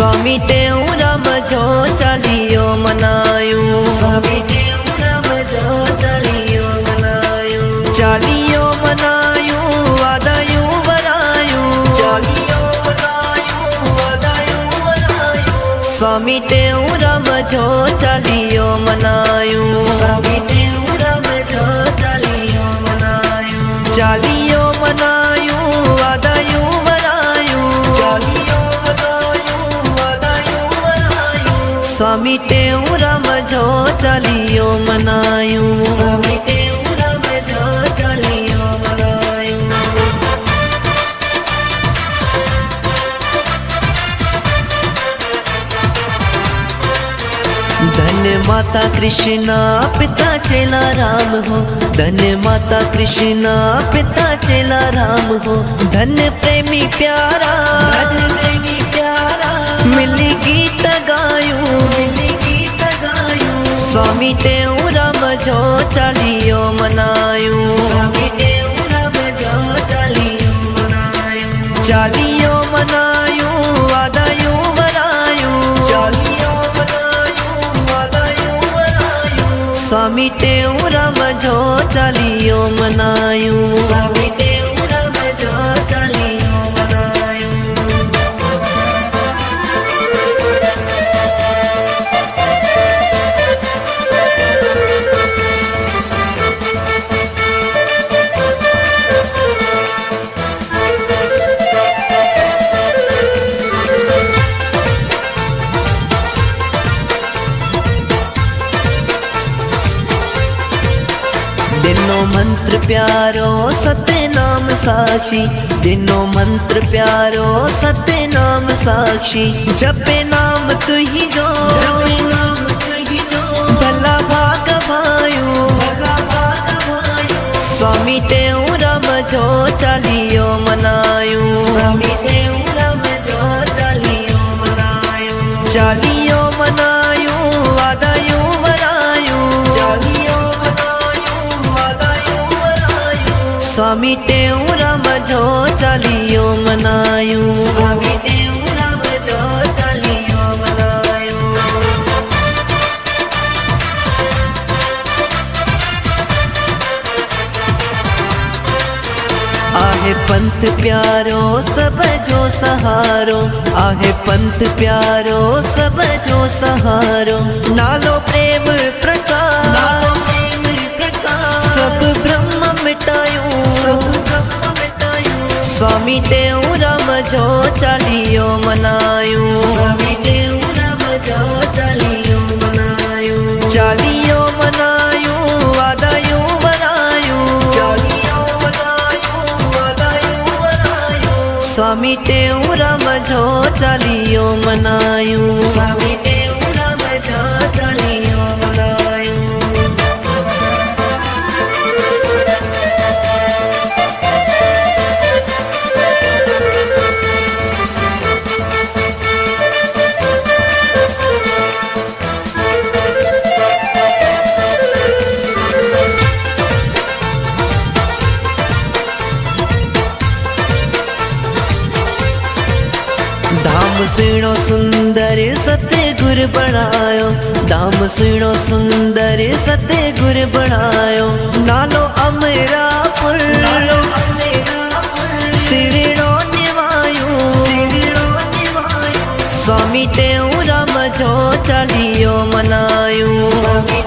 स्वामी टेऊराम जो चालियो मनायूं। स्वामी टेऊराम जो चालियो मनायूं। चालियो मनायूं वादायूं वरायूं। चालियो मनायूं वादायूं वरायूं। स्वामी टेऊराम जो चालियो मनायूं। स्वामी टेऊराम जो चालियो मनायूं। चालियो मनायूं वादायूं वरायूं। चालियो स्वामी टेऊराम जो चालियो मनायूं। स्वामी टेऊराम जो चालियो मनायूं। धन माता कृष्णा पिता चेला राम हो। धन माता कृष्णा पिता चेला राम हो। धन प्रेमी प्यारा धन प्रेमी प्यारा मिली गीत गायूं। मिली गीत गायूं। स्वामी टेऊराम जो चालियो मनायूं। स्वामी टेऊराम जो चालियो मनायूं। चालियो मनायूं वादायूं वरायूं। चालियो मनायूं वादायूं वरायूं। स्वामी टेऊराम जो चालियो मनायूं। स्वामी टेऊराम जो चालियो मनायूं। दिनो मंत्र प्यारो सत्य नाम साक्षी। दिनो मंत्र प्यारो सत्य नाम साक्षी। जपे नाम तू ही जो भला भाग भायूं। भला भाग भायूं। स्वामी टेऊराम जो चालियो मनायूं। स्वामी टेऊराम जो चालियो मनायूं। चालियो मनायूं वादायूं वरायूं। चालियो स्वामी टेऊराम जो चालियो मनायूं। स्वामी टेऊराम जो चालियो मनायूं। आहे पंथ प्यारो सब जो सहारो। आहे पंथ प्यारो सब जो सहारो। नालो प्रेम प्रकाश। नालो प्रेम प्रकाश। सब ब्रह्म मिटायूं। सब ब्रह्म मिटायूं। स्वामी टेऊराम जो चालियो मनायूं। स्वामी टेऊराम जो चालियो मनायूं। चालियो मनायूं वादायूं वरायूं। चालियो मनायूं वादायूं वरायूं। स्वामी टेऊराम जो चालियो मनायूं। स्वामी टेऊराम जो चालियो मनायूं। धाम सुनो सुंदर सतगुर बणायो। धाम सुनो सुंदर सतगुर बणायो। नालो अमरापुर। नालो अमरापुर। सिरड़ो निवायूं। सिरड़ो निवायूं। स्वामी टेऊराम जो चालियो मनायूं। स्वामी